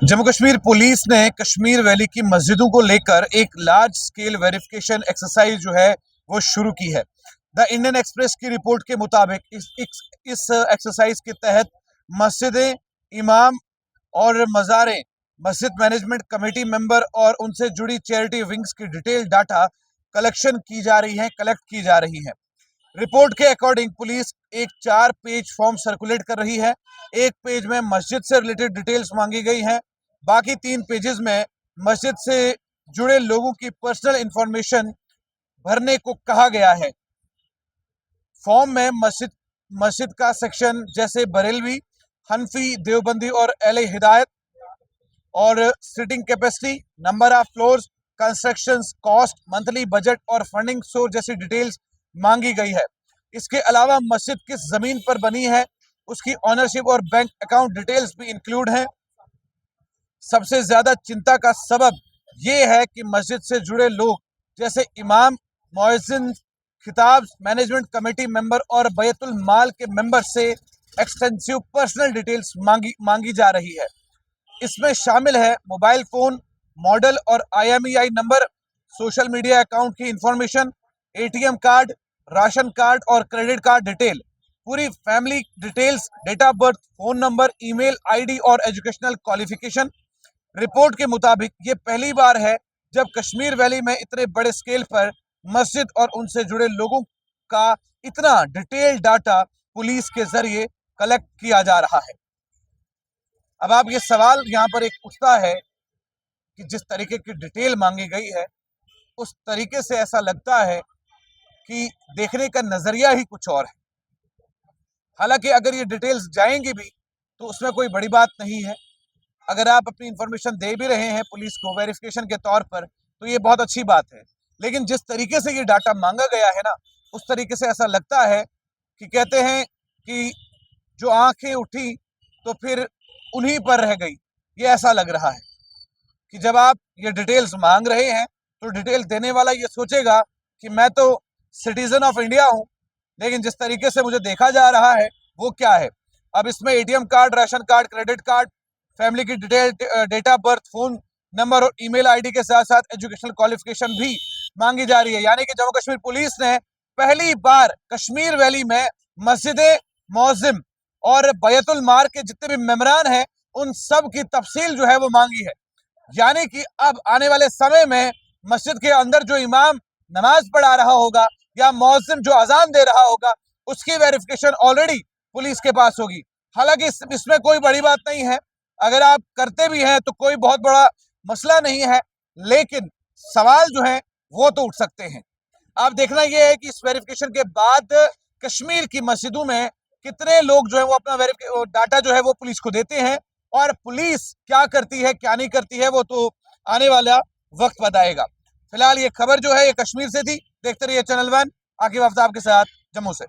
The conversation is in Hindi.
जम्मू कश्मीर पुलिस ने कश्मीर वैली की मस्जिदों को लेकर एक लार्ज स्केल वेरिफिकेशन एक्सरसाइज जो है वो शुरू की है। द इंडियन एक्सप्रेस की रिपोर्ट के मुताबिक इस एक्सरसाइज के तहत मस्जिदें, इमाम और मज़ारें, मस्जिद मैनेजमेंट कमेटी मेंबर और उनसे जुड़ी चैरिटी विंग्स की डिटेल डाटा कलेक्ट की जा रही है। रिपोर्ट के अकॉर्डिंग पुलिस एक 4 पेज फॉर्म सर्कुलेट कर रही है। एक पेज में मस्जिद से रिलेटेड डिटेल्स मांगी गई हैं, बाकी 3 पेजेस में मस्जिद से जुड़े लोगों की पर्सनल इंफॉर्मेशन भरने को कहा गया है। फॉर्म में मस्जिद का सेक्शन जैसे बरेलवी, हनफी, देवबंदी और एले हिदायत और seating capacity, number of floors, constructions, cost, monthly budget और फंडिंग सोर्स जैसी डिटेल्स मांगी गई है। इसके अलावा मस्जिद किस जमीन पर बनी है, उसकी ऑनरशिप और बैंक अकाउंट डिटेल्स भी इंक्लूड हैं। सबसे ज्यादा चिंता का सबब ये है कि मस्जिद से जुड़े लोग जैसे इमाम, मुअज्जिन, खिताब, मैनेजमेंट कमेटी मेंबर और बैतुल माल के मेंबर से एक्सटेंसिव पर्सनल डिटेल्स मांगी जा रही है। इसमें शामिल है मोबाइल फोन मॉडल और IMEI number, social media account की information, ATM card, ration card और क्रेडिट कार्ड डिटेल, पूरी family details, date of birth, phone number, email ID और एजुकेशनल क्वालिफिकेशन। रिपोर्ट के मुताबिक ये पहली बार है जब कश्मीर वैली में इतने बड़े स्केल पर मस्जिद और उनसे जुड़े लोगों का इतना डिटेल डाटा पुलिस के जरिए कलेक्ट किया जा रहा है। अब आप ये सवाल यहाँ पर एक उठता है कि जिस तरीके की डिटेल मांगी गई है उस तरीके से ऐसा लगता है कि देखने का नजरिया ही कुछ और है। हालांकि अगर ये डिटेल्स जाएंगी भी तो उसमें कोई बड़ी बात नहीं है। अगर आप अपनी इंफॉर्मेशन दे भी रहे हैं पुलिस को वेरिफिकेशन के तौर पर तो ये बहुत अच्छी बात है, लेकिन जिस तरीके से ये डाटा मांगा गया है ना, उस तरीके से ऐसा लगता है कि कहते हैं कि जो आंखें उठी तो फिर उन्हीं पर रह गई। ये ऐसा लग रहा है कि जब आप ये डिटेल्स मांग रहे हैं तो डिटेल देने वाला ये सोचेगा कि मैं तो सिटीजन ऑफ इंडिया हूं, लेकिन जिस तरीके से मुझे देखा जा रहा है वो क्या है। अब इसमें ATM card, ration card, credit card, family की detail, date of birth, phone number और ईमेल ID के साथ साथ एजुकेशनल क्वालिफिकेशन भी मांगी जा रही है। यानी कि जम्मू कश्मीर पुलिस ने पहली बार कश्मीर वैली में मस्जिदें, मौजिम और बैतुल माल के जितने भी मेम्बरान हैं उन सब की तफसील जो है वो मांगी है। यानी कि अब आने वाले समय में मस्जिद के अंदर जो इमाम नमाज पढ़ा रहा होगा या मौजिम जो अजान दे रहा होगा उसकी वेरिफिकेशन ऑलरेडी पुलिस के पास होगी। हालांकि इसमें कोई बड़ी बात नहीं है, अगर आप करते भी हैं तो कोई बहुत बड़ा मसला नहीं है, लेकिन सवाल जो है वो तो उठ सकते हैं। अब देखना यह है कि इस वेरिफिकेशन के बाद कश्मीर की मस्जिदों में कितने लोग जो है वो अपना डाटा जो है वो पुलिस को देते हैं, और पुलिस क्या करती है क्या नहीं करती है वो तो आने वाला वक्त बताएगा। फिलहाल ये खबर जो है ये कश्मीर से थी। देखते रहिए चैनल 1, आगे वक्त आपके साथ जम्मू से।